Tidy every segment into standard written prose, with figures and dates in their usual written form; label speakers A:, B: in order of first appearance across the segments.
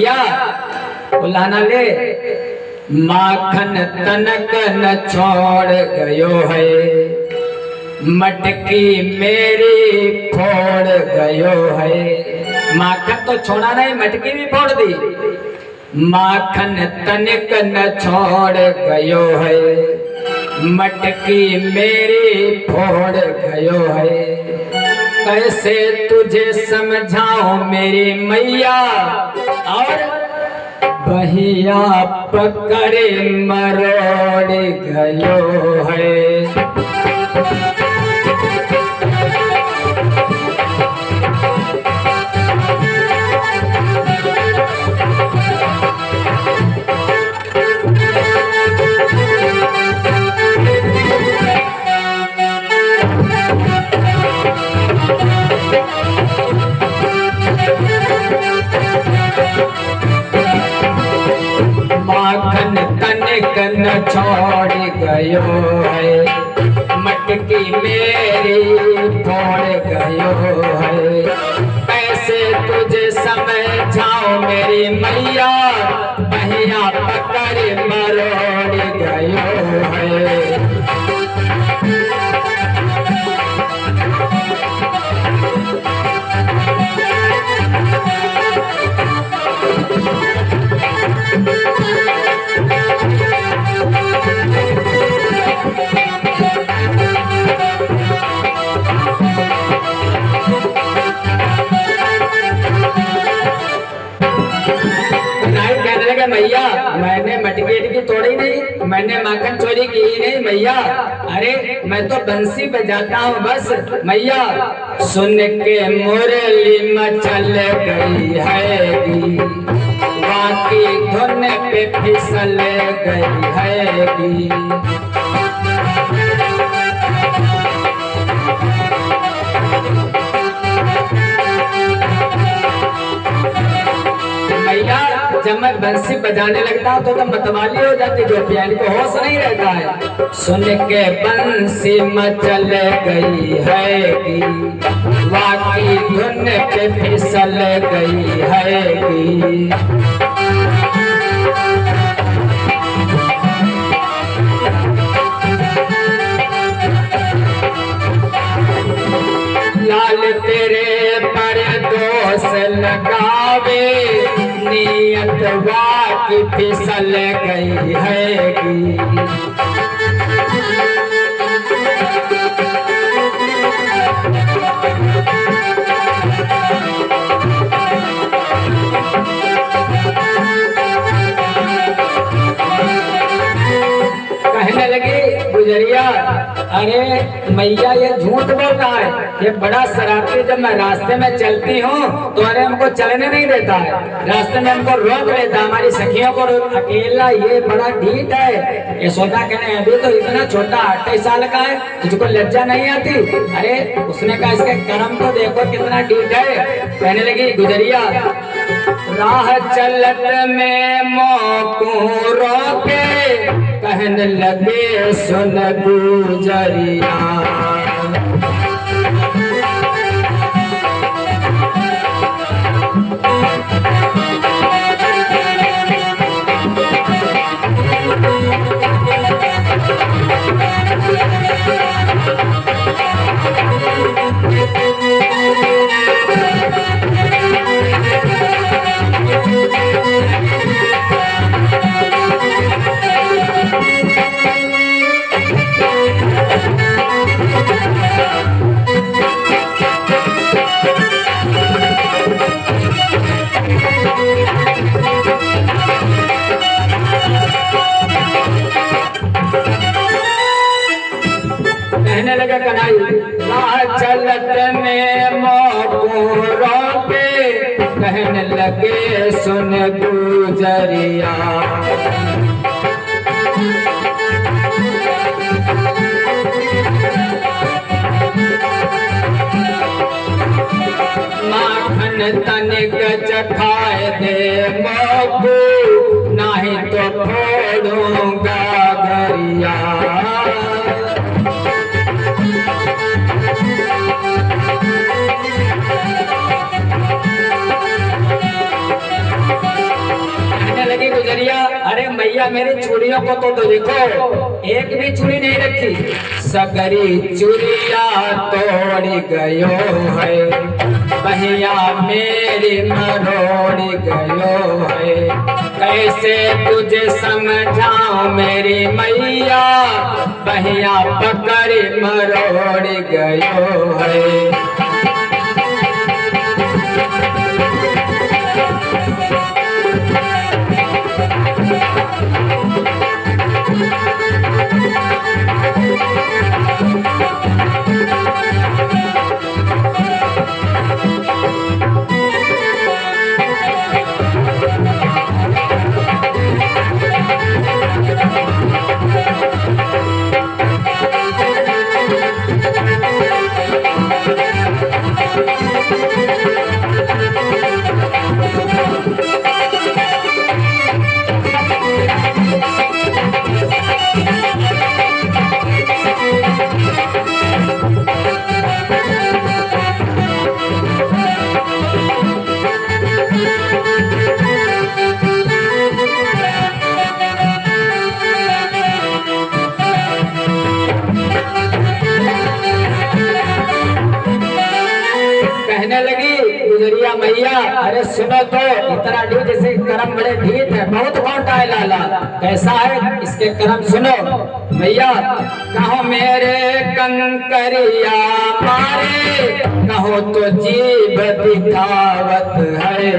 A: मैया बुलाना ले। माखन तनक न छोड़ गयो है, मटकी मेरी फोड़ गयो है। माखन तो छोड़ा नहीं, मटकी भी फोड़ दी। माखन तनिक न छोड़ गयो है, मटकी मेरी फोड़ गयो है। कैसे तुझे समझाऊं मेरी मैया, और बहिया पकड़े मरोड़ गयो है। माखन तनिक न छोड़ गयो है, मटकी मेरी फोड़ गयो है। कैसे तुझे समझाऊं मेरी मैया, बहिया पकड़ मरोड़ गयो है। मैया मैंने मटकी तोड़ी नहीं, मैंने माखन चोरी की ही नहीं मैया। अरे मैं तो बंसी बजाता हूँ बस मैया। सुन के मुरली मचल गई है, बाकी धुन पे फिसल गई है। जब मैं बंसी बजाने लगता हूँ तो मतवाली हो जाती, जो पियानो को होश नहीं रहता है। सुन के बंसी मचल गई है, वाकी धुन पे फिसल गई है। लाल तेरे पर दोष लगावे, नियत वाकी फिसल गई है। कहने लगी गुजरिया, अरे मैया ये झूठ बोल रहा है, ये बड़ा शरारती। जब मैं रास्ते में चलती हूँ तो अरे हमको चलने नहीं देता है, रास्ते में हमको रोक लेता, हमारी सखियों को अकेला। ये बड़ा ढीठ है। यशोदा कहने अभी तो इतना छोटा 28 साल का है, तुझको लज्जा नहीं आती? अरे उसने कहा इसके कर्म तो देखो कितना ढीठ है। कहने लगी गुजरिया, राह चलत में मोकू रोके, कहने लगे सुन गुजरिया। कहने लगा कन्हई, राह चलत में मोकू रोके, कहने लगे सुन गुजरिया। माखन तनिक चखाए दे मोकू, नहीं तो फोड़ूंगा गरिया। गुजरिया, अरे मैया मेरी चूड़ियों को तो देखो, एक भी चूड़ी नहीं रखी, सगरी चूड़िया तोड़ गयो है, बहिया मेरी मरोड़ गयो है, कैसे तुझे समझाऊं मेरी मैया, बहिया पकड़ मरोड़ गयो है। कहने लगी गुजरिया मैया, अरे सुनो तो, इतना ढीठ, जैसे कर्म बड़े ढीठ है, बहुत मोटा है लाला, कैसा है इसके कर्म सुनो। मैया कहो मेरे कंकरिया मारे, कहो तो जीभ दिखावत है,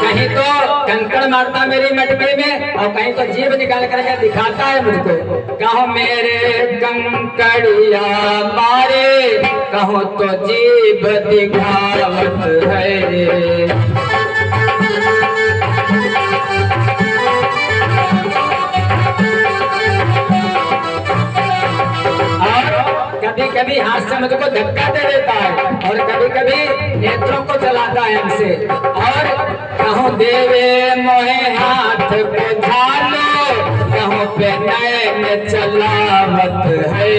A: कहीं तो कंकड़ मारता मेरी मटके में और कहीं तो जीभ निकाल करके दिखाता है मुझको। कहो मेरे कंकड़िया मारे, कहो तो जीभ दिखावत है, कभी कभी हाथ से मुझको धक्का दे देता है और कभी कभी नेत्रों को चलाता है हमसे, और कहो देवे मोहे हाथ को झालो, कहो पे नैन चलावत है,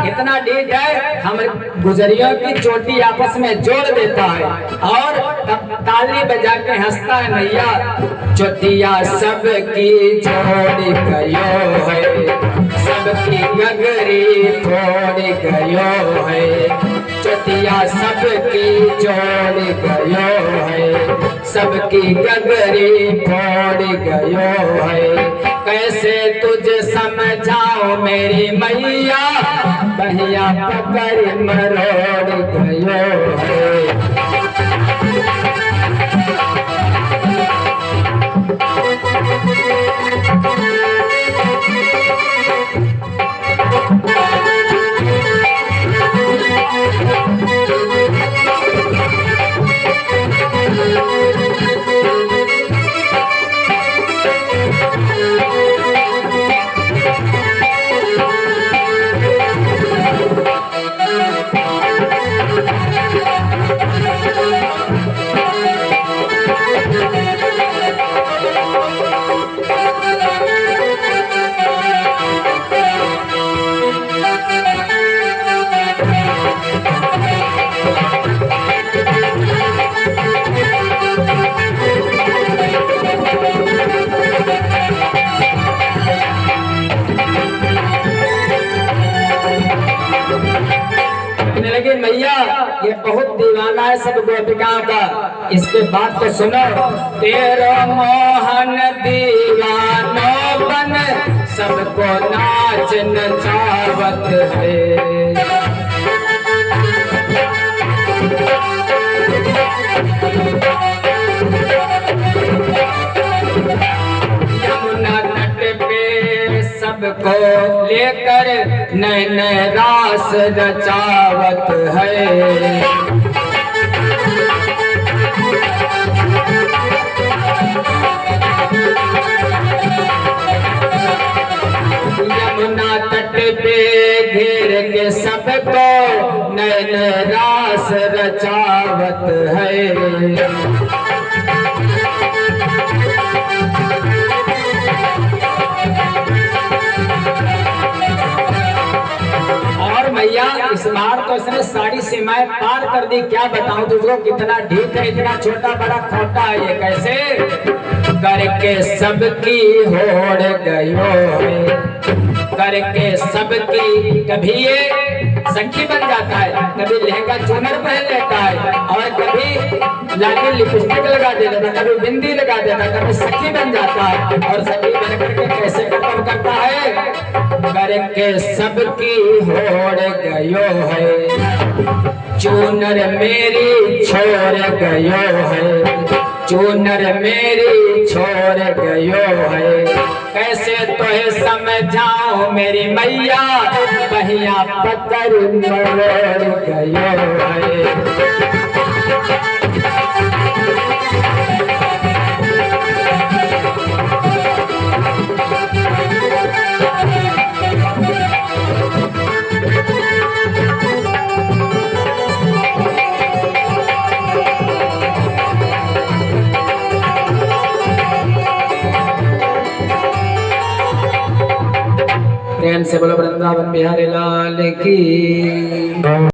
A: इतना ढीठ है, हम गुजरियों की चोटी आपस में जोड़ देता है और तब ताली बजा के हंसता है। मैया चोटिया सबकी जोड़ गयो है, सबकी गगरी तोड़ गयो है, चोटिया सबकी जोड़ गयो है, सबकी गगरी तोड़ गयो है, कैसे तुझे समझाओ मेरी मैया, बहिया पकड़ मरोड़ गयो है। मैया ये बहुत दीवाना है सब गोपिकाओं का, इसके बाद तो सुनो। तेरो मोहन दीवानो बन सबको नाच नचावत है, यमुना तट पे सबको लेकर नैन रास रचावत है, यमुना तट पे घेर के सबको नैन रास रचावत है। सीमाएं पार कर दी। क्या बताऊं तुझको, कितना ढीठ है, इतना छोटा बड़ा खोटा है ये। कैसे करके सबकी होड़ गयो है, करके सबकी। कभी ये सखी बन जाता है, कभी लहंगा चूनर पहन लेता है, और कभी लाली लिपस्टिक लगा देता है, कभी बिंदी लगा देता है, कभी सखी बन जाता है। और सखी बन करके कैसे कर्तव्य करता है, करके सबकी होड़ गयो है, चूनर मेरी छोड़ गयो है, चूनर मेरी छोड़ गयो है। कैसे तोहे समझाऊं मेरी मैया, बहिया पकड़ मरोड़ गयो है। प्रेम से बोलो वृंदावन बिहारी लाल की।